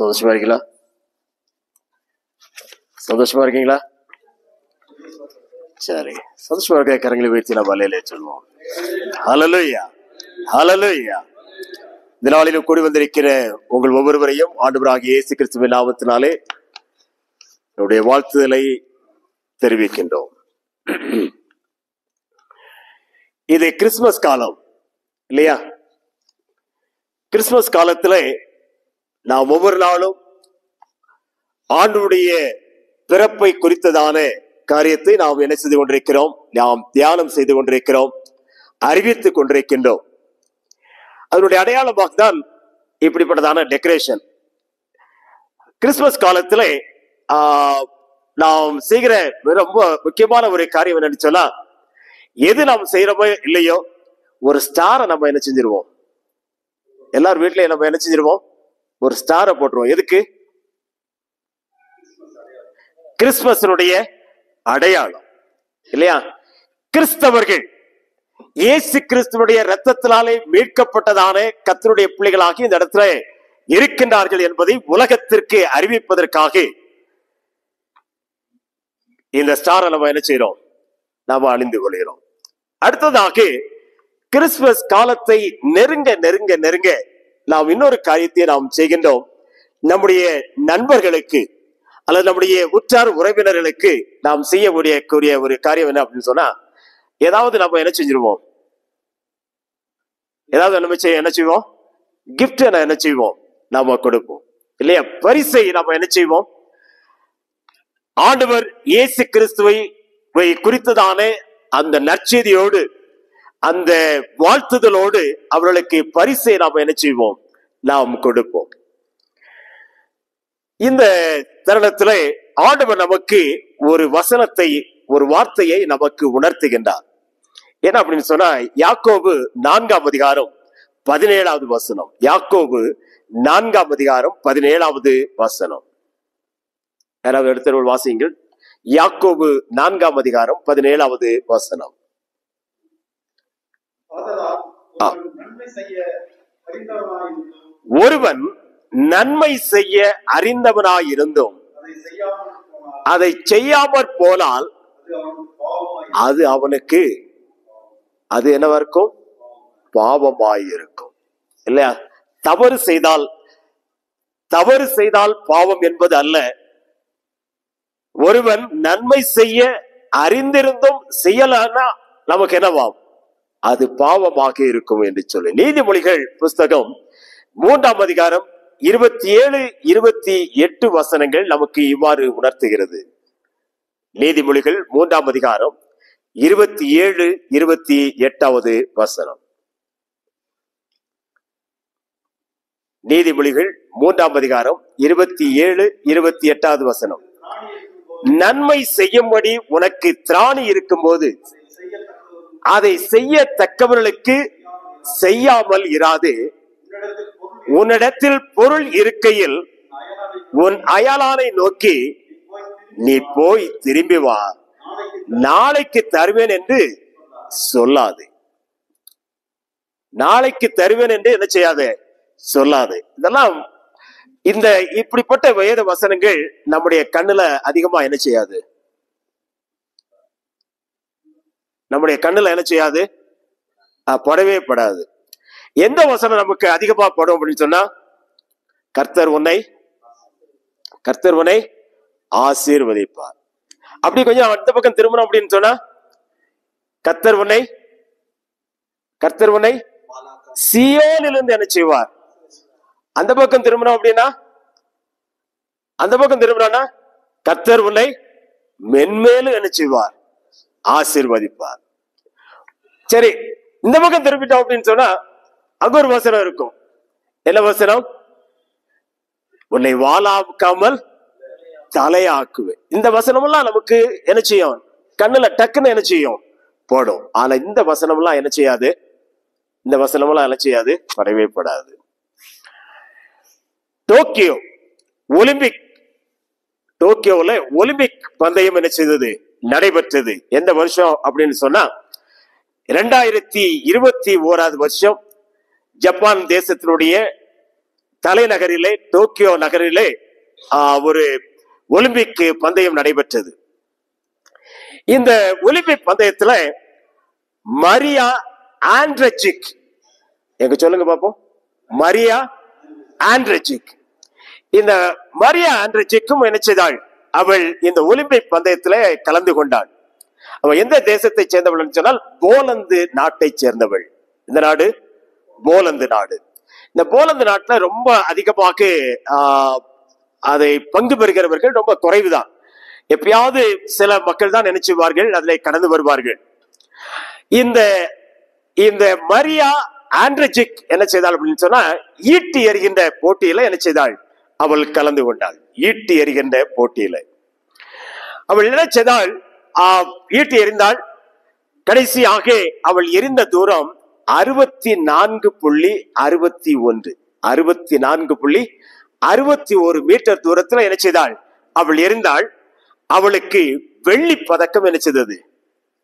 சந்தோஷமா இருக்கீங்களா? சந்தோஷமா இருக்கீங்களா? சரி, சந்தோஷமா இருக்க கரங்களை உயர்த்தி நம்ம அல்லேலூயா சொல்லுவோம். ஹல்லேலூயா, ஹல்லேலூயா. இந்த நாளிலும் கூடி வந்திருக்கிற உங்கள் ஒவ்வொருவரையும் ஆண்டவராகிய இயேசு கிறிஸ்துவின் நாமத்தினாலே என்னுடைய வாழ்த்துதலை தெரிவிக்கின்றோம். இது கிறிஸ்துமஸ் காலம் இல்லையா? கிறிஸ்துமஸ் காலத்துல நாம் ஒவ்வொரு நாளும் ஆண்டவருடைய பிறப்பை குறித்ததான காரியத்தை நாம் என்ன செய்து கொண்டிருக்கிறோம்? நாம் தியானம் செய்து கொண்டிருக்கிறோம், அறிவித்துக் கொண்டிருக்கின்றோம். அதனுடைய அடையாளமாக தான் இப்படிப்பட்டதான டெக்கரேஷன். கிறிஸ்துமஸ் காலத்துல நாம் செய்கிற ரொம்ப முக்கியமான ஒரு காரியம் என்னன்னு சொன்னா, எது நாம் செய்யறோமோ இல்லையோ ஒரு ஸ்டாரை நம்ம என்ன செஞ்சிருவோம்? எல்லாரும் வீட்லயும் நம்ம என்ன செஞ்சிருவோம்? ஒரு ஸ்டாரை போட்டுருவோம். எதுக்கு? கிறிஸ்துமஸினுடைய அடையாளம் இல்லையா? கிறிஸ்தவர்கள் இயேசு கிறிஸ்துவனுடைய இரத்தத்தினாலே மீட்கப்பட்டதான கர்த்தருடைய பிள்ளைகளாகி இந்த இடத்துல இருக்கின்றார்கள் என்பதை உலகத்திற்கு அறிவிப்பதற்காக இந்த ஸ்டாரை நம்ம என்ன செய்யறோம்? நாம அணிந்து கொள்கிறோம். அடுத்ததாக கிறிஸ்துமஸ் காலத்தை நெருங்க நெருங்க நெருங்க நாம் இன்னொரு காரியத்தை நாம் செய்கின்றோம். நம்முடைய நண்பர்களுக்கு அல்லது நம்முடைய உற்றார் உறவினர்களுக்கு நாம் செய்யக்கூடிய ஒரு காரியம் என்ன அப்படின்னு சொன்னா, ஏதாவது நம்ம என்ன செஞ்சிருவோம்? ஏதாவது நம்ம என்ன செய்வோம்? கிஃப்ட் என்ன செய்வோம்? நாம கொடுப்போம் இல்லையா? பரிசை நம்ம என்ன செய்வோம்? ஆண்டவர் இயேசு கிறிஸ்துவை குறித்ததான அந்த நற்செய்தியோடு அந்த வாழ்த்துதலோடு அவர்களுக்கு பரிசை நாம் என்ன செய்வோம்? நாம் கொடுப்போம். இந்த தருணத்திலே ஆண்டவர் நமக்கு ஒரு வசனத்தை, ஒரு வார்த்தையை நமக்கு உணர்த்துகின்றார். என்ன அப்படின்னு சொன்னா, யாக்கோபு 4ஆம் அதிகாரம் 17வது வசனம். யாக்கோபு 4ஆம் அதிகாரம் 17வது வசனம். யாராவது எடுத்தவர்கள் வாசியுங்கள். யாக்கோபு 4ஆம் அதிகாரம் 17வது வசனம். ஒருவன் நன்மை செய்ய அறிந்தவனாயிருந்தும் அதை செய்யாமற் போனால் அது அவனுக்கு அது என்னவா இருக்கும்? பாவமாயிருக்கும் இல்லையா? தவறு செய்தால் பாவம் என்பது அல்ல. ஒருவன் நன்மை செய்ய அறிந்திருந்தும் செய்யலன்னா நமக்கு என்னவாம்? அது பாவமாக இருக்கும் என்று சொல்லி நீதிமொழிகள் புஸ்தகம் 3ஆம் அதிகாரம் 27, 28 வசனங்கள் நமக்கு இவ்வாறு உணர்த்துகிறது. நீதிமொழிகள் 3ஆம் அதிகாரம் 27, 28வது வசனம். நீதிமொழிகள் 3ஆம் அதிகாரம் 27, 28வது வசனம். நன்மை செய்யும்படி உனக்கு திராணி இருக்கும் போது அதை செய்யத்தக்கவர்களுக்கு செய்யாமல் இராது. உன்னிடத்தில் பொருள் இருக்கையில் உன் அயலானை நோக்கி நீ போய் திரும்பி வா, நாளைக்கு தருவேன் என்று சொல்லாது. நாளைக்கு தருவேன் என்று என்ன செய்யாது? சொல்லாது. இதெல்லாம் இந்த இப்படிப்பட்ட வேத வசனங்கள் நம்முடைய கண்ணுல அதிகமா என்ன செய்யாது? நம்முடைய கண்ணுல என்ன செய்யாது? படவே படாது. எந்த வசனம் நமக்கு அதிகமா படும் அப்படின்னு சொன்னா, கர்த்தர் உன்னை ஆசீர்வதிப்பார். அப்படி கொஞ்சம் அடுத்த பக்கம் திரும்பணும் அப்படின்னு சொன்னா, கர்த்தர் உன்னை சீயோனிலிருந்து என்ன செய்வார்? அந்த பக்கம் திரும்பணும் அப்படின்னா, கர்த்தர் உன்னை மென்மேலும் என்ன செய்வார்? ஆசீர்வதிப்பார். சரி, இந்த பக்கம் திரும்பிட்டோம் அப்படின்னு சொன்னா அங்க ஒரு வசனம் இருக்கும். என்ன வசனம்? உன்னை வாளாக்காமல் தலையாக்குவேன். இந்த வசனம் எல்லாம் நமக்கு என்ன செய்யும்? கண்ணுல டக்குன்னு என்ன செய்யும்? போடும். ஆனா இந்த வசனம் எல்லாம் என்ன செய்யாது? இந்த வசனம் எல்லாம் என்ன செய்யாது? படவே படாது. டோக்கியோ ஒலிம்பிக், டோக்கியோல ஒலிம்பிக் பந்தயம் என்ன செய்தது? நடைபெற்றது. எந்த வருஷம் அப்படின்னு சொன்னா 2021 வருஷம் ஜப்பான் தேசத்தினுடைய தலைநகரிலே, டோக்கியோ நகரிலே ஒரு ஒலிம்பிக் பந்தயம் நடைபெற்றது. இந்த ஒலிம்பிக் பந்தயத்துல மரியா ஆண்ட்ரெஜிக், எங்க சொல்லுங்க பாப்போம். மரியா ஆண்ட்ரெஜிக். இந்த மரியா ஆண்ட்ரெஜிக்கும் என்ன செய்தாள்? அவள் இந்த ஒலிம்பிக் பந்தயத்துல கலந்து கொண்டாள். அவள் எந்த தேசத்தை சேர்ந்தவள் சொன்னால் போலந்து நாட்டை சேர்ந்தவள். இந்த நாடு போலந்து நாடு. இந்த போலந்து நாட்டுல ரொம்ப அதிகமாக அதை பங்கு பெறுகிறவர்கள் ரொம்ப குறைவுதான். எப்பயாவது சில மக்கள் தான் நினைச்சுவார்கள், அதில் கடந்து வருவார்கள். இந்த இந்த மரியா ஆண்ட்ரெஜிக் என்ன செய்தாள் அப்படின்னு சொன்னா, ஈட்டி எறிகின்ற போட்டியில என்ன செய்தாள்? அவள் கலந்து கொண்டாள். ஈட்டி எறிகின்ற போட்டியில அவள் என்ன செய்தாள்? ஈட்டி எறிந்தாள். கடைசியாக அவள் எறிந்த தூரம் 64.61 64.61 மீட்டர் தூரத்துல என்ன செய்தாள்? அவள் எறிந்தாள். அவளுக்கு வெள்ளி பதக்கம் என்ன செய்தது?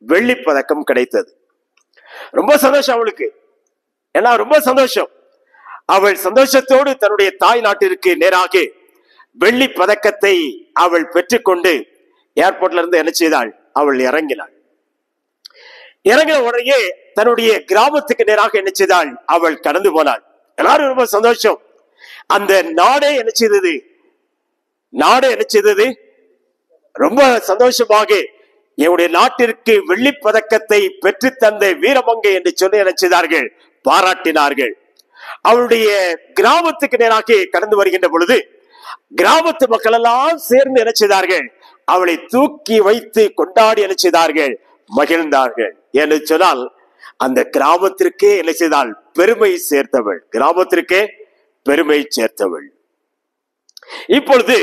வெள்ளி பதக்கம் கிடைத்தது. ரொம்ப சந்தோஷம் அவளுக்கு. ஏன்னா ரொம்ப சந்தோஷம். அவள் சந்தோஷத்தோடு தன்னுடைய தாய் நாட்டிற்கு நேராக வெள்ளி பதக்கத்தை அவள் பெற்றுக்கொண்டு ஏர்போர்ட்ல இருந்து என்ன செய்தாள்? அவள் இறங்கினாள். இறங்கின உடனே தன்னுடைய கிராமத்துக்கு நேராக என்ன செய்தாள்? அவள் கடந்து போனாள். எல்லாரும் ரொம்ப சந்தோஷம். அந்த நாடே என்ன செய்தது? நாடே என்ன செய்தது? ரொம்ப சந்தோஷமாக என்னுடைய நாட்டிற்கு வெள்ளி பதக்கத்தை பெற்று தந்த வீரமங்கை என்று சொல்லி என்ன செய்தார்கள்? பாராட்டினார்கள். அவளுடைய கிராமத்துக்கு நேராக கடந்து வருகின்ற பொழுது கிராமத்து மக்கள் எல்லாம் சேர்ந்து என்ன செய்தார்கள்? அவளை தூக்கி வைத்து கொண்டாடி என்ன செய்தார்கள்? மகிழ்ந்தார்கள். என்று சொன்னால் அந்த கிராமத்திற்கே என்ன செய்தால்? பெருமை சேர்த்தவள். கிராமத்திற்கே பெருமை சேர்த்தவள். இப்பொழுது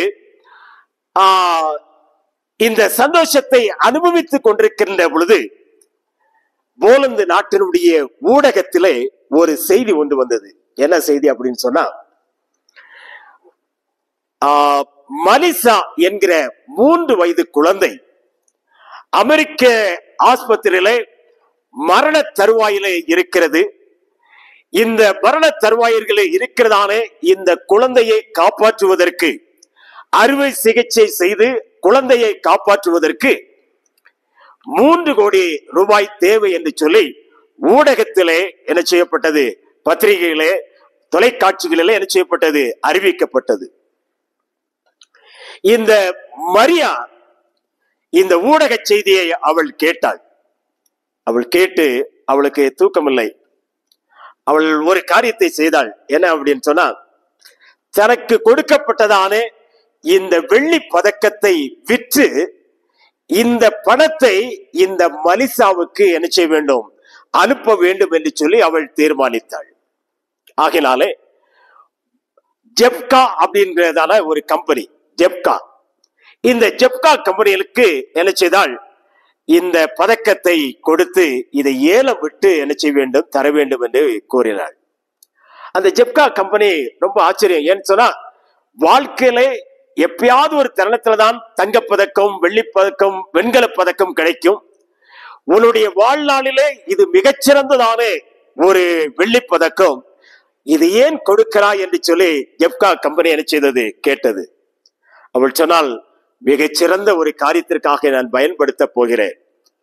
இந்த சந்தோஷத்தை அனுபவித்துக் கொண்டிருக்கின்ற பொழுது போலந்து நாட்டினுடைய ஊடகத்திலே ஒரு செய்தி ஒன்று வந்தது. என்ன செய்தி அப்படின்னு சொன்னா, மலிசா என்கிற 3 வயது குழந்தை அமெரிக்க ஆஸ்பத்திரியிலே மரண தருவாயிலே இருக்கிறது. இந்த மரண தருவாயிலே இருக்கிறதானே இந்த குழந்தையை காப்பாற்றுவதற்கு, அறுவை சிகிச்சை செய்து குழந்தையை காப்பாற்றுவதற்கு 3 கோடி ரூபாய் தேவை என்று சொல்லி ஊடகத்திலே என்ன செய்யப்பட்டது? பத்திரிகைகளே, தொலைக்காட்சிகளிலே என்ன செய்யப்பட்டது? அறிவிக்கப்பட்டது. இந்த மரியா இந்த ஊடக செய்தியை அவள் கேட்டாள். அவள் கேட்டு அவளுக்கு தூக்கமில்லை. அவள் ஒரு காரியத்தை செய்தாள். என்ன அப்படின்னு சொன்னா, தனக்கு கொடுக்கப்பட்டதான இந்த வெள்ளி பதக்கத்தை விற்று இந்த பணத்தை இந்த மலிசாவுக்கு என்ன செய்ய வேண்டும்? அனுப்ப வேண்டும் என்று சொல்லி அவள் தீர்மானித்தாள். ஆகினாலே ஜெப்கா அப்படின்றதான ஒரு கம்பெனி, ஜெப்கா, இந்த ஜெப்கா கம்பெனிகளுக்கு என்ன செய்தால்? இந்த பதக்கத்தை கொடுத்து இதை ஏலம் விட்டு என்ன செய்ய வேண்டும்? தர வேண்டும் என்று கூறினாள். அந்த ஜெப்கா கம்பெனி ரொம்ப ஆச்சரியம். ஏன்னு சொன்னா, வாழ்க்கையிலே எப்பயாவது ஒரு தருணத்துலதான் தங்கப்பதக்கம், வெள்ளிப்பதக்கம், வெண்கல பதக்கம் கிடைக்கும். உன்னுடைய வாழ்நாளிலே இது மிகச்சிறந்ததான ஒரு வெள்ளி பதக்கம், இது ஏன் கொடுக்கிறாய் என்று சொல்லி ஜெப்கா கம்பெனி என்ன செய்தது? கேட்டது. அவள் சொன்னால், மிகச்சிறந்த ஒரு காரியத்திற்காக நான் பயன்படுத்த போகிறேன்.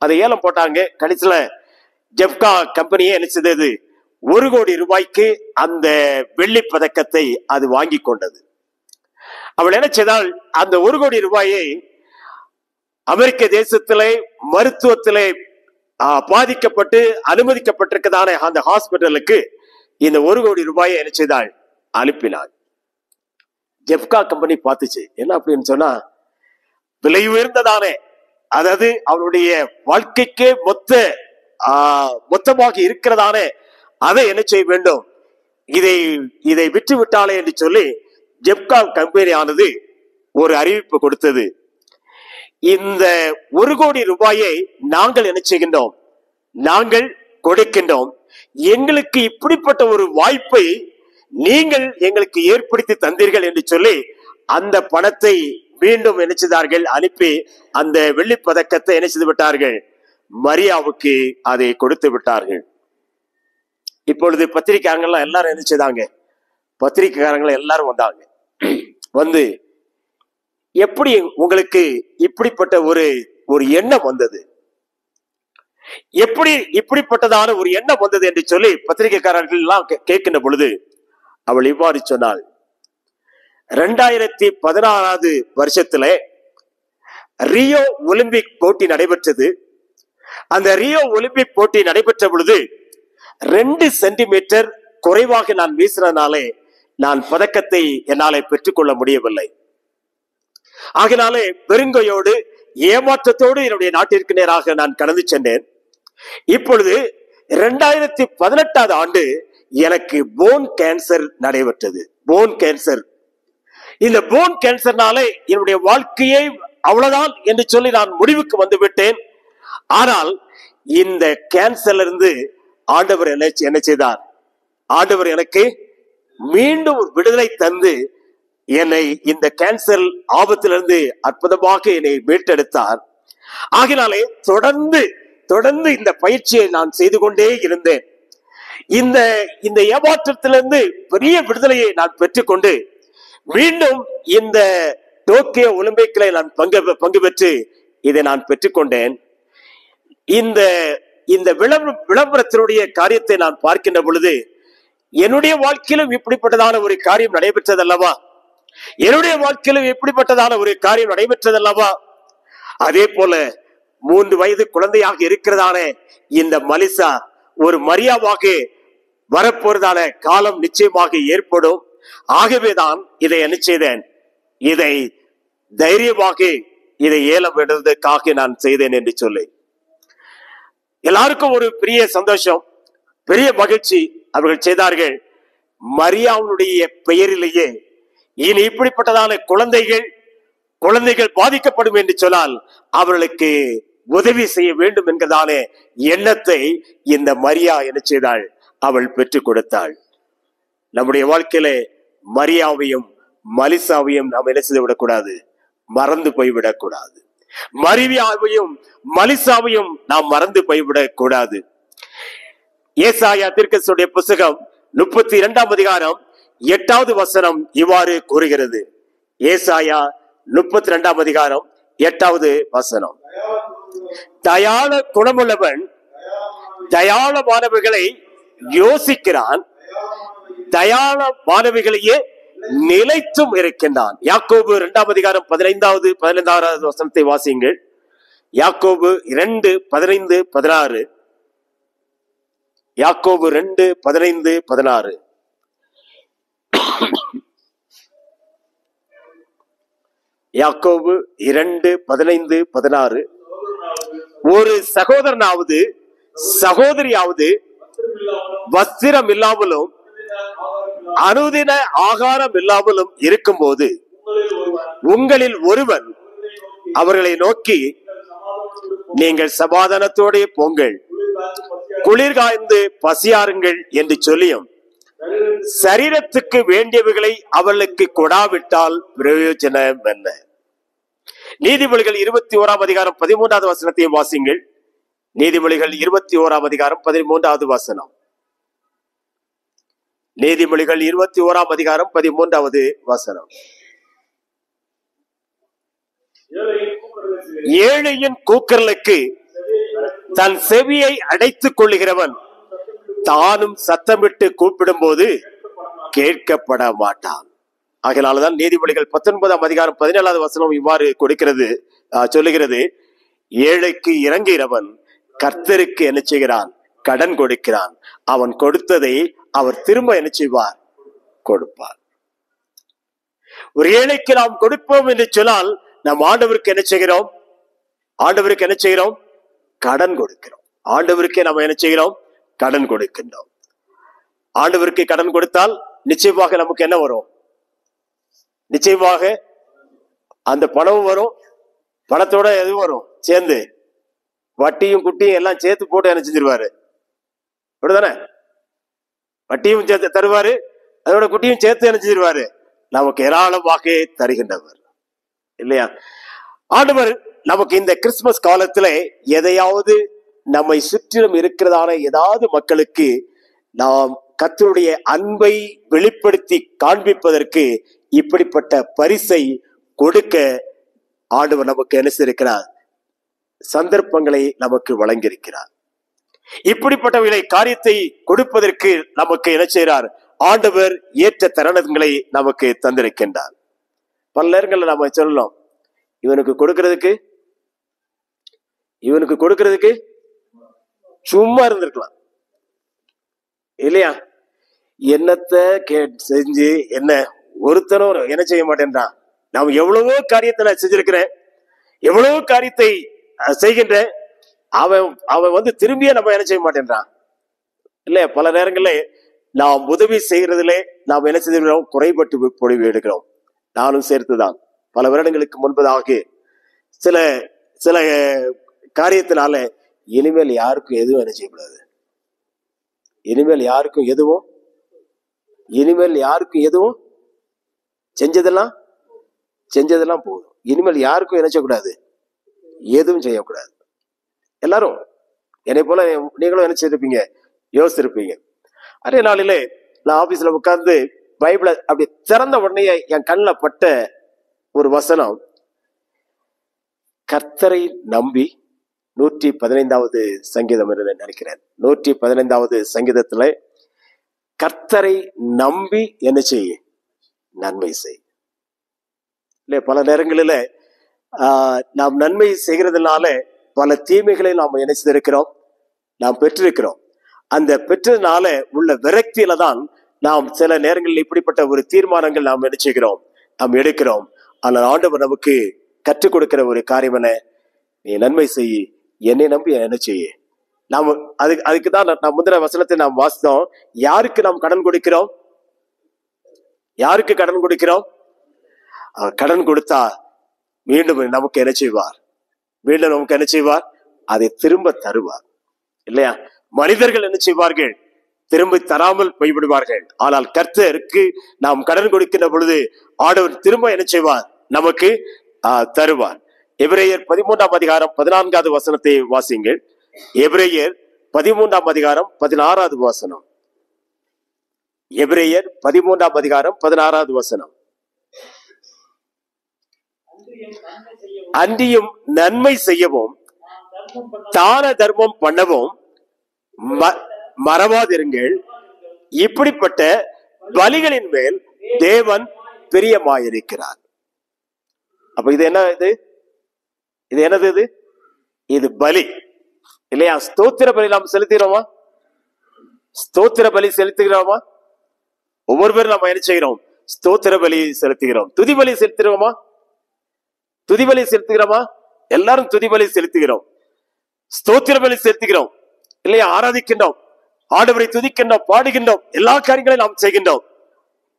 அதை ஏலம் போட்டாங்க. கடைசியில ஜெப்கா கம்பெனியே என்ன செய்தது? 1 கோடி ரூபாய்க்கு அந்த வெள்ளி பதக்கத்தை அது வாங்கி கொண்டது. அவள் என்ன செய்தால்? அந்த 1 கோடி ரூபாயை அமெரிக்க தேசத்திலே மருத்துவத்திலே பாதிக்கப்பட்டு அனுமதிக்கப்பட்டிருக்கதான அந்த ஹாஸ்பிட்டலுக்கு இந்த 1 கோடி ரூபாயை என்ன செய்தாள்? அனுப்பினாள். ஜெப்கா கம்பெனி பார்த்துச்சு. என்ன அப்படின்னு சொன்னா, விலை உயர்ந்ததானே, அதாவது அவளுடைய வாழ்க்கைக்கு மொத்தமாக இருக்கிறதானே, அதை என்ன செய்ய வேண்டும்? இதை விற்று விட்டாளே என்று சொல்லி ஜெப்காம் கம்பெனியானது ஒரு அறிவிப்பு கொடுத்தது. இந்த 1 கோடி ரூபாயை நாங்கள் என்ன செய்கின்றோம், நாங்கள் கொடுக்கின்றோம். எங்களுக்கு இப்படிப்பட்ட ஒரு வாய்ப்பை நீங்கள் எங்களுக்கு ஏற்படுத்தி தந்தீர்கள் என்று சொல்லி அந்த பணத்தை மீண்டும் என்ன செய்தார்கள், அனுப்பி அந்த வெள்ளி பதக்கத்தை என்ன செய்து விட்டார்கள், மரியாவுக்கு அதை கொடுத்து விட்டார்கள். இப்பொழுது பத்திரிகையாளர்கள் எல்லாரும் என்ன செய்தாங்க, பத்திரிகைக்காரங்கள் எல்லாரும் வந்தாங்க. வந்து எப்படி உங்களுக்கு இப்படிப்பட்ட ஒரு எண்ணம் வந்தது, எப்படி இப்படிப்பட்டதான ஒரு எண்ணம் வந்தது என்று சொல்லி பத்திரிகைக்காரர்கள் எல்லாம் கேட்கின்ற பொழுது அவள் இவ்வாறு சொன்னாள். 2016 வருஷத்துல ரியோ ஒலிம்பிக் போட்டி நடைபெற்றது. அந்த ரியோ ஒலிம்பிக் போட்டி நடைபெற்ற பொழுது 2 சென்டிமீட்டர் குறைவாக நான் வீசினாலே நான் பதக்கத்தை என்னாலே பெற்றுக்கொள்ள முடியவில்லை. ஆகினாலே பெருங்கையோடு ஏமாற்றத்தோடு என்னுடைய நாட்டிற்கு நேராக நான் கடந்து சென்றேன். இப்பொழுது 2018 ஆண்டு எனக்கு போன் கேன்சர் நடைபெற்றது. Bone cancer. இந்த போன் கேன்சர்னாலே என்னுடைய வாழ்க்கையை அவ்வளவுதான் என்று சொல்லி நான் முடிவுக்கு வந்து விட்டேன். ஆனால் இந்த கேன்சர்ல இருந்து ஆண்டவர் என்ன செய்தார், ஆண்டவர் எனக்கு மீண்டும் ஒரு விடுதலை தந்து என்னை இந்த கேன்சர் ஆபத்திலிருந்து அற்புதமாக என்னை மீட்டெடுத்தார். ஆகினாலே தொடர்ந்து இந்த பயிற்சியை நான் செய்து கொண்டே இருந்தேன். இந்த ஏமாற்றத்திலிருந்து பெரிய விடுதலையை நான் பெற்றுக்கொண்டு மீண்டும் இந்த டோக்கியோ ஒலிம்பிக்ல நான் பங்கு பெற்று இதை நான் பெற்றுக்கொண்டேன். இந்த விளம்பரத்தினுடைய காரியத்தை நான் பார்க்கின்ற பொழுது என்னுடைய வாழ்க்கையிலும் இப்படிப்பட்டதான ஒரு காரியம் நடைபெற்றதல்லவா, என்னுடைய வாழ்க்கையிலும் இப்படிப்பட்டதான ஒரு காரியம் நடைபெற்றதல்லவா. அதே போல 3 வயது குழந்தையாக இருக்கிறதான இந்த மலிசா ஒரு மரியாவாக வரப்போறதான காலம் நிச்சயமாக ஏற்படும். ஆகவேதான் இதை என்ன செய்தேன், இதை தைரியமாக இதை ஏலம் விடுவதற்காக நான் செய்தேன் என்று சொல்லி எல்லாருக்கும் ஒரு பெரிய சந்தோஷம், பெரிய மகிழ்ச்சி அவர்கள் செய்தார்கள். மரியாவுடைய பெயரிலேயே இனி இப்படிப்பட்டதான குழந்தைகள் பாதிக்கப்படும் என்று சொன்னால் அவர்களுக்கு உதவி செய்ய வேண்டும் என்கிறதான எண்ணத்தை இந்த மரியா என்ன செய்தாள், அவள் பெற்றுக் கொடுத்தாள். நம்முடைய வாழ்க்கையில மரியாவையும் மலிசாவையும் நாம் என்ன செய்து விடக்கூடாது, மறந்து போய்விடக் கூடாது. மரியாவையும் மலிசாவையும் நாம் மறந்து போய்விடக் கூடாது. ஏசாயா தீர்க்கதரிசியுடைய புத்தகம் 32ஆம் அதிகாரம் 8வது வசனம் இவ்வாறு கூறுகிறது. ஏசாயா 32ஆம் அதிகாரம் 8வது வசனம். தயாள குணமுள்ளவன் தயாளமானவர்களை யோசிக்கிறான், தயாளமானவர்களையே நிலைத்தும் இருக்கின்றான். யாக்கோபு 2ஆம் அதிகாரம் 15வது வசனத்தை வாசியுங்கள். யாக்கோபு 2:15-16. யாக்கோபு 2:15-16. யாக்கோபு 2:15-16. ஒரு சகோதரனாவது சகோதரியாவது வஸ்திரம் இல்லாமலும் அனுதின ஆகாரம் இல்லாமலும் இருக்கும்போது உங்களில் ஒருவன் அவர்களை நோக்கி, நீங்கள் சமாதானத்தோட போங்கள், குளிர் காய்ந்து பசியாருங்கள் என்று சொல்லியும் சரீரத்துக்கு வேண்டியவைகளை அவர்களுக்கு கொடாவிட்டால் பிரயோஜனம் என்ன? நீதிமொழிகள் 21ஆம் அதிகாரம் 13வது வசனத்தையும் வாசிங்கள். நீதிமொழிகள் 21ஆம் அதிகாரம் 13வது வசனம். நீதிமொழிகள் 21ஆம் அதிகாரம் 13வது வசனம். ஏழையின் கூக்குரலுக்கு தன் செவியை அடைத்துக் கொள்ளுகிறவன் தானும் சத்தமிட்டு கூப்பிடும் போது கேட்கப்பட மாட்டான். ஆகையால்தான் நீதிமொழிகள் 19ஆம் அதிகாரம் 17வது வசனம் இவ்வாறு சொல்லுகிறது. ஏழைக்கு இறங்குகிறவன் கர்த்தருக்கு என்ன செய்கிறான், கடன் கொடுக்கிறான். அவன் கொடுத்ததை அவர் திரும்ப என்ன செய்வார், கொடுப்பார். ஒரு ஏழைக்கு நாம் கொடுப்போம் என்று சொன்னால் நாம் ஆண்டவருக்கு என்ன செய்கிறோம், ஆண்டவருக்கு என்ன செய்கிறோம், கடன் கொடுக்கிறோம். ஆண்டவருக்கே நாம் என்ன செய்கிறோம், கடன் கொடுக்கின்றோம். ஆண்டவருக்கு கடன் கொடுத்தால் நிச்சயமாக நமக்கு என்ன வரும், நிச்சயமாக அந்த பணமும் வரும், பணத்தோட எதுவும் வரும் சேர்ந்து, வட்டியும் குட்டியும் எல்லாம் சேர்த்து போட்டு என்ன செஞ்சிருவாரு, அப்படிதானே? வட்டியும் சேர்த்து தருவாரு, அதோட குட்டியும் சேர்த்து என்ன செஞ்சிருவாரு, நமக்கு ஏராளமாக தருகின்றவர் இல்லையா? ஆண்டவர் நமக்கு இந்த கிறிஸ்துமஸ் காலத்துல எதையாவது நம்மை சுற்றிலும் இருக்கிறதான ஏதாவது மக்களுக்கு நாம் கர்த்தருடைய அன்பை வெளிப்படுத்தி காண்பிப்பதற்கு இப்படிப்பட்ட பரிசை கொடுக்க ஆண்டவர் நமக்கு என்ன செய்திருக்கிறார், சந்தர்ப்பங்களை நமக்கு வழங்கியிருக்கிறார். இப்படிப்பட்டவர்களை காரியத்தை கொடுப்பதற்கு நமக்கு என்ன செய்கிறார், ஆண்டவர் ஏற்ற தருணங்களை நமக்கு தந்திருக்கின்றார். பல நேரங்களில் நம்ம சொல்லலாம், இவனுக்கு கொடுக்கிறதுக்கு சும்மா இருந்திருக்கலாம் இல்லையா? என்னத்தை செஞ்சு என்ன ஒருத்தனும் என்ன செய்ய மாட்டேன்றான். நாம் எவ்வளவோ காரியத்தை செஞ்சிருக்கிறேன், எவ்வளவோ காரியத்தை செய்கின்றேன், அவன் திரும்பியே நம்ம என்ன செய்ய மாட்டேன்றான் இல்லையா? பல நேரங்களில் நாம் உதவி செய்கிறதுல நாம் என்ன செய்திருக்கிறோம், குறைபட்டு பொழிவு எடுக்கிறோம். நானும் சேர்த்துதான் பல வருடங்களுக்கு முன்பதாக சில காரியத்தினால இனிமேல் யாருக்கும் எதுவும் என்ன செய்யக்கூடாது, இனிமேல் யாருக்கும் எதுவும் செஞ்சதெல்லாம் போதும், இனிமேல் யாருக்கும் என்ன செய்யக்கூடாது, எதுவும் செய்யக்கூடாது. எல்லாரும் என்னை போல நீங்களும் என்ன செய்திருப்பீங்க, யோசிச்சிருப்பீங்க. அதே நாளிலே நான் ஆபீஸ்ல உட்கார்ந்து பைபிளை அப்படி திறந்த உடனே என் கண்ணில் பட்ட ஒரு வசனம், கர்த்தரை நம்பி 115வது சங்கீதம் என்று நினைக்கிறேன். 115வது சங்கீதத்துல கர்த்தரை நம்பி என்ன செய்ய, நன்மை செய். இல்ல பல நேரங்களில நாம் நன்மை செய்கிறதுனால பல தீமைகளை நாம் என்ன செய்திருக்கிறோம், நாம் பெற்றிருக்கிறோம். அந்த பெற்றதுனால உள்ள விரக்தியில தான் நாம் சில நேரங்களில் இப்படிப்பட்ட ஒரு தீர்மானங்கள் நாம் என்ன செய்கிறோம், நாம் எடுக்கிறோம். ஆனால் ஆண்டவர் நமக்கு கற்றுக் கொடுக்கிற ஒரு காரியம் என்ன, நீ நன்மை செய்ய, என்னை நம்பி என்ன செய்ய. நாம் அதுக்கு தான் நாம் முந்தின வசனத்தை நாம் வாசித்தோம். யாருக்கு நாம் கடன் கொடுக்கிறோம், யாருக்கு கடன் கொடுக்கிறோம், கடன் கொடுத்தா மீண்டும் நமக்கு என்ன செய்வார், மீண்டும் நமக்கு என்ன செய்வார், அதை திரும்ப தருவார் இல்லையா? மனிதர்கள் என்ன செய்வார்கள், திரும்ப தராமல் போய்விடுவார்கள். ஆனால் கர்த்தருக்கு நாம் கடன் கொடுக்கின்ற பொழுது ஆண்டவர் திரும்ப என்ன செய்வார், நமக்கு தருவார். எபிரேயர் 13ஆம் அதிகாரம் 14வது வசனத்தை வாசிங்கள். எபிரேயர் 13ஆம் அதிகாரம் 16வது வசனம். எபிரேயர் 13ஆம் அதிகாரம் 16வது வசனம். அன்றியும் நன்மை செய்யவும் தான தர்மம் பண்ணவும் மறவாதிருங்கள், இப்படிப்பட்ட பலிகளின் மேல் தேவன் பிரியமாயிருக்கிறார். அப்ப இது என்ன, இது என்னது, இது பலி இல்லையா? ஸ்தோத்திர பலி நாம் செலுத்துகிறோமா, ஸ்தோத்திர பலி செலுத்துகிறோமா? ஒவ்வொரு பேரும் நம்ம என்ன செய்கிறோம், ஸ்தோத்திர பலி செலுத்துகிறோம். துதி பலி செலுத்துகிறோமா, துதி பலி செலுத்துகிறோமா? எல்லாரும் துதி பலி செலுத்துகிறோம், ஸ்தோத்திர பலி செலுத்துகிறோம் இல்லையா? ஆராதிக்கின்றோம், ஆண்டவரை துதிக்கின்றோம், பாடுகின்றோம், எல்லா காரியங்களையும் நாம் செய்கின்றோம்.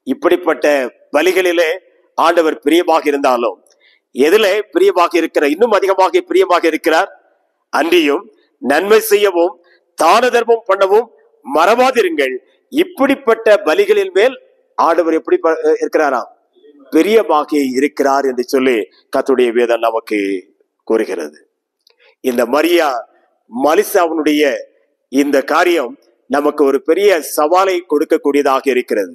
இப்படிப்பட்ட பலிகளிலே ஆண்டவர் பிரியமாக இருந்தாலும் எதிலே பிரியமாக இருக்கிறார், இன்னும் அதிகமாக பிரியமாக இருக்கிறார். அன்றியும் நன்மை செய்யவும் தான தர்மம் பண்ணவும் மறவாதிருங்கள், இப்படிப்பட்ட பலிகளின் மேல் ஆண்டவர் எப்படி இருக்கிறாராம், பிரியமாக இருக்கிறார் என்று சொல்லி கர்த்தருடைய வேதம் நமக்கு கூறுகிறது. இந்த மரியா மலிசாவுடைய இந்த காரியம் நமக்கு ஒரு பெரிய சவாலை கொடுக்கக்கூடியதாக இருக்கிறது,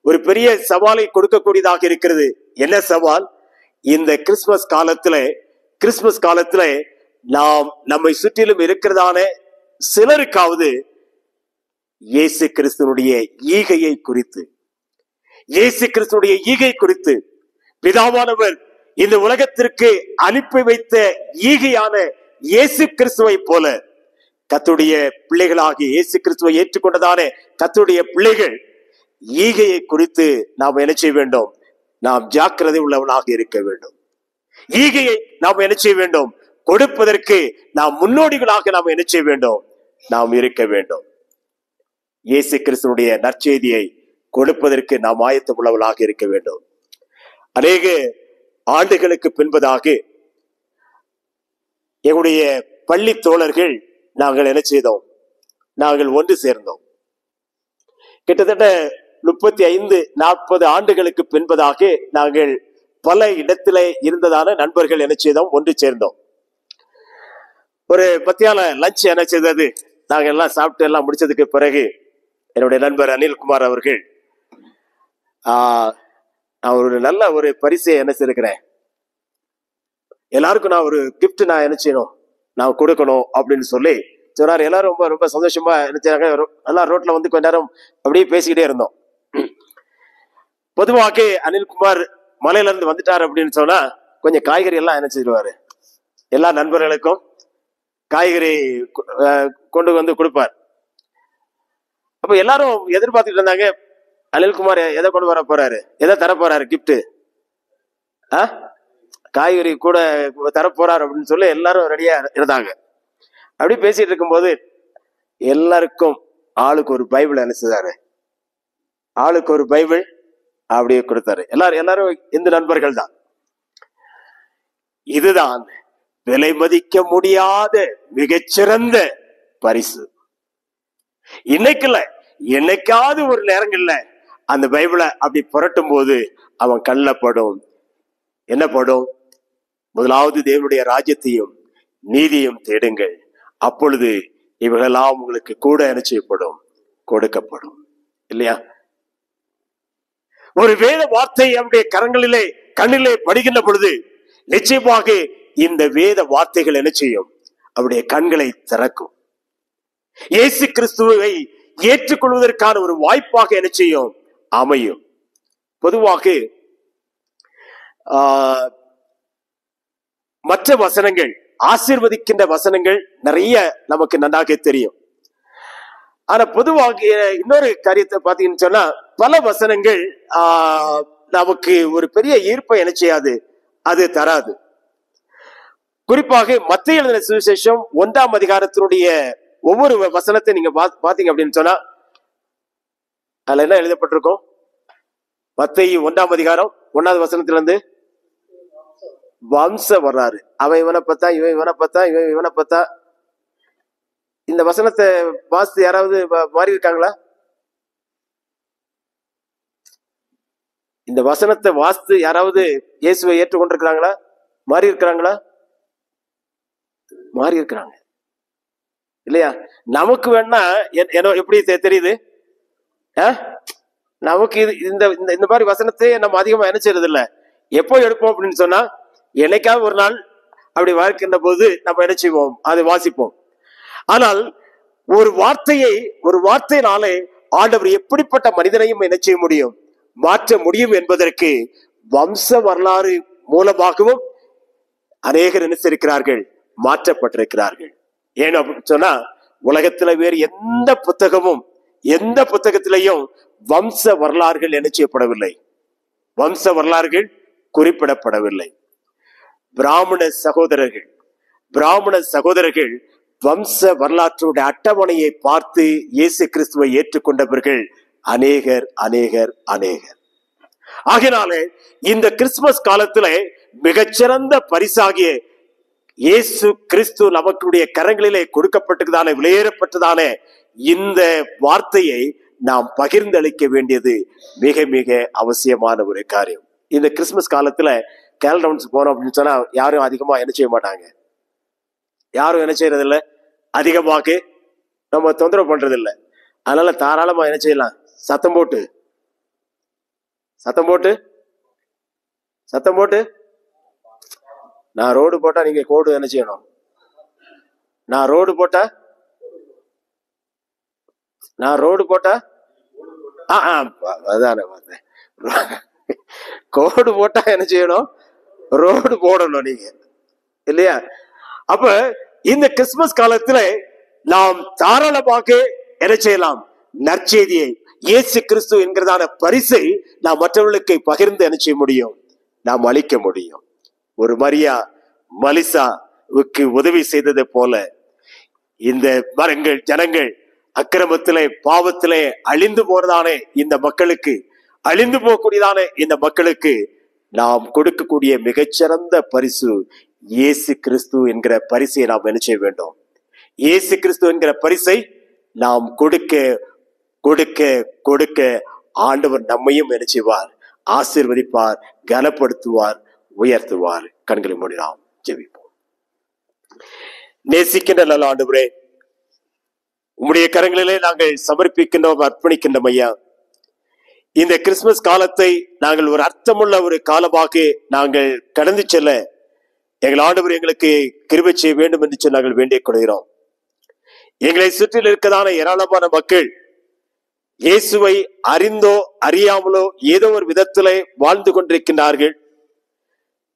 ஒரு பெரிய சவாலை கொடுக்கக்கூடியதாக இருக்கிறது. என்ன சவால்? இந்த கிறிஸ்துமஸ் காலத்துல நாம் நம்மை சுற்றிலும் இருக்கிறதான சிலருக்காவது இயேசு கிறிஸ்துனுடைய ஈகையை குறித்து, இயேசு கிறிஸ்துனுடைய ஈகை குறித்து பிதாவானவர் இந்த உலகத்திற்கு அனுப்பி வைத்த ஈகையான இயேசு கிறிஸ்துவை போல கர்த்தருடைய பிள்ளைகளாகி இயேசு கிறிஸ்துவை ஏற்றுக்கொண்டதான கர்த்தருடைய பிள்ளைகள் ஈகையை குறித்து நாம் என்ன செய்ய வேண்டும், நாம் ஜாக்கிரதை உள்ளவனாக இருக்க வேண்டும். ஈகையை நாம் என்ன செய்ய வேண்டும், கொடுப்பதற்கு நாம் முன்னோடிகளாக நாம் என்ன செய்ய வேண்டும், நாம் இருக்க வேண்டும். இயேசு கிறிஸ்துனுடைய நற்செய்தியை கொடுப்பதற்கு நாம் ஆயத்தம் உள்ளவர்களாக இருக்க வேண்டும். அநேக ஆண்டுகளுக்கு பின்பதாக எங்களுடைய பள்ளி தோழர்கள் நாங்கள் என்ன செய்தோம், நாங்கள் ஒன்று சேர்ந்தோம். கிட்டத்தட்ட 35-40 ஆண்டுகளுக்கு பின்பதாக நாங்கள் பல இடத்திலே இருந்ததான நண்பர்கள் என்ன செய்தோம், ஒன்று சேர்ந்தோம். ஒரு மத்தியான லஞ்ச் என்ன செய்தது, நாங்கள் எல்லாம் சாப்பிட்டு எல்லாம் முடிச்சதுக்கு பிறகு என்னுடைய நண்பர் அனில்குமார் அவர்கள், நான் ஒரு நல்ல ஒரு பரிசை என்ன செய்திருக்கிறேன், எல்லாருக்கும் நான் ஒரு கிஃப்ட் நான் என்ன செய்யணும், நான் கொடுக்கணும் அப்படின்னு சொல்லி சொன்னார். எல்லாரும் ரொம்ப ரொம்ப சந்தோஷமா என்ன செய்றாங்க, எல்லாம் ரோட்ல வந்து கொஞ்ச நேரம் அப்படியே பேசிக்கிட்டே இருந்தோம். பொதுவாக அனில்குமார் மலையில இருந்து வந்துட்டார் அப்படின்னு சொன்னா கொஞ்சம் காய்கறி எல்லாம் என்ன செய்வாரு, எல்லா நண்பர்களுக்கும் காய்கறி கொண்டு வந்து கொடுப்பார். அப்ப எல்லாரும் எதிர்பார்த்துட்டு இருந்தாங்க, அனில்குமார் எதை கொண்டு வர போறாரு, எதை தர போறாரு கிஃப்ட், காய்கறி கூட தர போறாரு அப்படின்னு சொல்லி எல்லாரும் ரெடியா இருந்தாங்க. அப்படி பேசிட்டு இருக்கும்போது எல்லாருக்கும் ஆளுக்கு ஒரு பைபிள் அனுப்பிச்சாரு, ஆளுக்கு ஒரு பைபிள் அப்படியே கொடுத்தாரு. எல்லாரும் இந்த நண்பர்கள் தான். இதுதான் விலை மதிக்க முடியாத மிகச்சிறந்த பரிசு. இன்னைக்குல என்னைக்காவது ஒரு நேரங்கள்ல அந்த பைபிளை அப்படி புரட்டும் போது அவன் கண்ணில் படும். என்ன படும்? முதலாவது தேவனுடைய ராஜ்யத்தையும் நீதியும் தேடுங்கள், அப்பொழுது இவர்களெல்லாம் உங்களுக்கு கூட என்ன செய்யப்படும், கொடுக்கப்படும். இல்லையா? ஒரு வேத வார்த்தை அவருடைய கரங்களிலே கண்ணிலே படுகின்ற பொழுது நிச்சயமாக இந்த வேத வார்த்தைகள் என்ன செய்யும், அவருடைய கண்களை திறக்கும். இயேசு கிறிஸ்துவை ஏற்றுக்கொள்வதற்கான ஒரு வாய்ப்பாக என்ன செய்யும், அமையும். பொதுவாக மற்ற வசனங்கள், ஆசீர்வதிக்கின்ற வசனங்கள் நிறைய நமக்கு நன்றாக தெரியும். ஆனா பொதுவாக இன்னொரு காரியத்தை பார்த்தீங்கன்னு சொன்னா, பல வசனங்கள் நமக்கு ஒரு பெரிய ஈர்ப்பை என்ன செய்யாது, அது தராது. குறிப்பாக மத்தேயு எழுதின சுவிசேஷம் 1ஆம் அதிகாரத்தினுடைய ஒவ்வொரு வசனத்தை நீங்க பாத்தீங்க அப்படின்னு சொன்னா, அதுல என்ன எழுதப்பட்டிருக்கும்? மத்தேயு 1ஆம் அதிகாரம் 1வது வசனத்திலிருந்து வம்ச வர்றாரு. அவன் இவனை பார்த்தா, இவன் இவனை பார்த்தா, இவன் இவனை பார்த்தா. இந்த வசனத்தை வாசித்து யாராவது மாறி இருக்காங்களா? இந்த வசனத்தை வாசித்து யாராவது இயேசுவை ஏற்றுக்கொண்டிருக்கிறாங்களா? மாறி இருக்கிறாங்களா? மாறி இருக்கிறாங்க இல்லையா? நமக்கு வேணா எப்படி தெரியுது, நமக்கு இந்த மாதிரி வசனத்தை நம்ம அதிகமா என்ன செய்யறது இல்ல. எப்போ எடுப்போம் அப்படின்னு சொன்னா, என்னைக்காவது ஒரு நாள் அப்படி வாழ்க்கின்ற போது நம்ம என்ன செய்வோம், அதை வாசிப்போம். ஆனால் ஒரு வார்த்தையினாலே ஆண்டவர் எப்படிப்பட்ட மனிதனையும் என்ன செய்ய முடியும், மாற்ற முடியும் என்பதற்கு வம்ச வரலாறு மூலமாகவும் அநேகர் நினைச்சிருக்கிறார்கள், மாற்றப்பட்டிருக்கிறார்கள். ஏன் அப்படின்னு சொன்னா, உலகத்துல வேறு எந்த புத்தகத்திலையும் வம்ச வரலாறுகள் என்ன செய்யப்படவில்லை, வம்ச வரலாறுகள் குறிப்பிடப்படவில்லை. பிராமண சகோதரர்கள் வம்ச வரலாற்றுடைய அட்டவணையை பார்த்து இயேசு கிறிஸ்துவை ஏற்றுக்கொண்டவர்கள் அநேகர். ஆகினாலே இந்த கிறிஸ்துமஸ் காலத்துல மிகச்சிறந்த பரிசாகிய இயேசு கிறிஸ்து நமக்குடைய கரங்களிலே கொடுக்கப்பட்டதான, விலையேறப்பட்டதான இந்த வார்த்தையை நாம் பகிர்ந்தளிக்க வேண்டியது மிக மிக அவசியமான ஒரு காரியம். இந்த கிறிஸ்துமஸ் காலத்துல கேரல் டவுன்ஸ் போனோம் அப்படின்னு சொன்னா யாரும் அதிகமா என்ன செய்ய மாட்டாங்க, யாரும் என்ன செய்யறது இல்லை, அதிகமாக நம்ம தொந்தரவு பண்றது இல்லை. அதனால தாராளமா என்ன செய்யலாம், சத்தம் போட்டு நான் ரோடு போட்டா நீங்க கோடு என்ன செய்யணும், நான் ரோடு போட்டா அதான கோடு போட்டா என்ன செய்யணும், ரோடு போடணும் நீங்க, இல்லையா? அப்ப இந்த கிறிஸ்துமஸ் காலத்துல நாம் தாராளமாக என்ன செய்யலாம், நற்செய்தியை, இயேசு கிறிஸ்து என்கிறதான பரிசை நாம் மற்றவர்களுக்கு பகிர்ந்து என்ன செய்ய முடியும், நாம் அளிக்க முடியும். ஒரு மரியா மலிசாவுக்கு உதவி செய்தது போல இந்த ஜனங்கள் அக்கிரமத்திலே பாவத்திலே அழிந்து போறதானே இந்த மக்களுக்கு, அழிந்து போகக்கூடியதான இந்த மக்களுக்கு நாம் கொடுக்கக்கூடிய மிகச்சிறந்த பரிசு இயேசு கிறிஸ்து என்கிற பரிசை நாம் என்ன செய்ய வேண்டும்? இயேசு கிறிஸ்து என்கிற பரிசை நாம் கொடுக்க கொடுக்க கொடுக்க ஆண்டவர் நம்மையும் என்ன செய்வார்? ஆசீர்வதிப்பார், கனப்படுத்துவார், உயர்த்துவார். கண்களை மூடி நாம் ஜெபிப்போம். நேசிக்கின்ற நல்ல ஆண்டவரே, உம்முடைய கரங்களிலே நாங்கள் சமர்ப்பிக்கின்றோம், அர்ப்பணிக்கின்றோம் ஐயா. இந்த கிறிஸ்துமஸ் காலத்தை நாங்கள் ஒரு அர்த்தமுள்ள ஒரு காலமாக நாங்கள் கடந்து செல்ல எங்கள் ஆண்டவர் எங்களுக்கு கிருபை செய்ய வேண்டும் என்று நாங்கள் வேண்டிக் கொள்கிறோம். எங்களை சுற்றில் இருக்கதான ஏராளமான மக்கள் இயேசுவை அறிந்தோ அறியாமலோ ஏதோ ஒரு விதத்திலே வாழ்ந்து கொண்டிருக்கின்றார்கள்.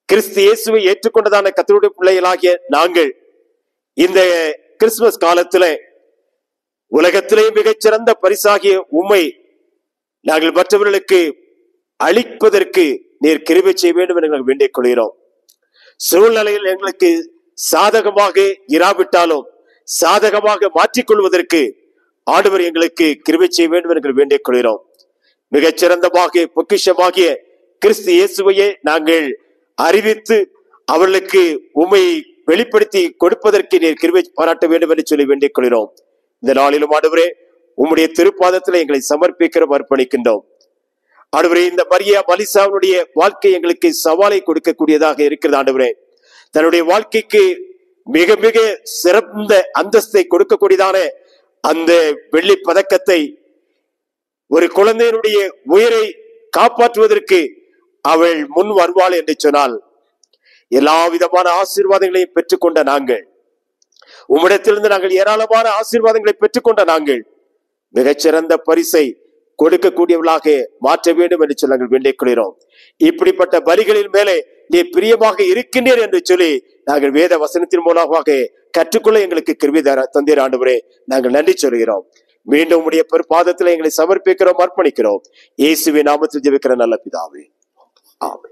கிறிஸ்து இயேசுவை ஏற்றுக்கொண்டதான கர்த்தருடைய பிள்ளைகளாகிய நாங்கள் இந்த கிறிஸ்துமஸ் காலத்திலே உலகத்திலே மிகச்சிறந்த பரிசாகிய உம்மை நாங்கள் மற்றவர்களுக்கு அளிப்பதற்கு நீர் கிருபை செய்ய வேண்டும் என்று நாங்கள் வேண்டிக் கொள்கிறோம். சூழ்நிலையில் எங்களுக்கு சாதகமாக இராவிட்டாலும் சாதகமாக மாற்றிக்கொள்வதற்கு ஆண்டவர் எங்களுக்கு கிருபை செய்ய வேண்டும் என்று வேண்டிக் கொள்கிறோம். மிகச்சிறந்தமாக பொக்கிஷமாகிய கிறிஸ்து இயேசுவையே நாங்கள் அறிவித்து அவர்களுக்கு உம்மை வெளிப்படுத்தி கொடுப்பதற்கு நீர் கிருபை பாராட்ட வேண்டும் என்று சொல்லி வேண்டிக் கொள்கிறோம். இந்த நாளிலும் ஆண்டவரே, உம்முடைய திருப்பாதத்தில் எங்களை சமர்ப்பிக்கிறோம், அர்ப்பணிக்கின்றோம். ஆண்டவரே, இந்த மரியா மலிசாவுடைய வாழ்க்கை எங்களுக்கு சவாலை கொடுக்கக்கூடியதாக இருக்கிறது. ஆண்டவரே, தன்னுடைய வாழ்க்கைக்கு மிக மிக சிறந்த அந்தஸ்தை கொடுக்கக்கூடியதான அந்த வெள்ளி பதக்கத்தை ஒரு குழந்தையினுடைய உயிரை காப்பாற்றுவதற்கு அவள் முன் வருவாள் என்று சொன்னால், எல்லா விதமான ஆசீர்வாதங்களையும் பெற்றுக்கொண்ட நாங்கள், உம்மிடத்திலிருந்து நாங்கள் ஏராளமான ஆசீர்வாதங்களை பெற்றுக்கொண்ட நாங்கள் மிகச்சிறந்த பரிசை கொடுக்கக்கூடியவர்களாக மாற்ற வேண்டும் என்று சொல்லி நாங்கள் வேண்டிக் கொள்கிறோம். இப்படிப்பட்ட பலிகளின் மேலே நீ பிரியமாக இருக்கின்றீர் என்று சொல்லி நாங்கள் வேத வசனத்தின் மூலமாக கற்றுக்கொள்ள எங்களுக்கு கிருபை தந்தீர் ஆண்டவரே. நாங்கள் நன்றி சொல்கிறோம். மீண்டும் உடைய பாதத்தில் எங்களை சமர்ப்பிக்கிறோம், அர்ப்பணிக்கிறோம். இயேசுவின் நாமத்தில் ஜெபிக்கிற நல்ல பிதாவே, ஆமென்.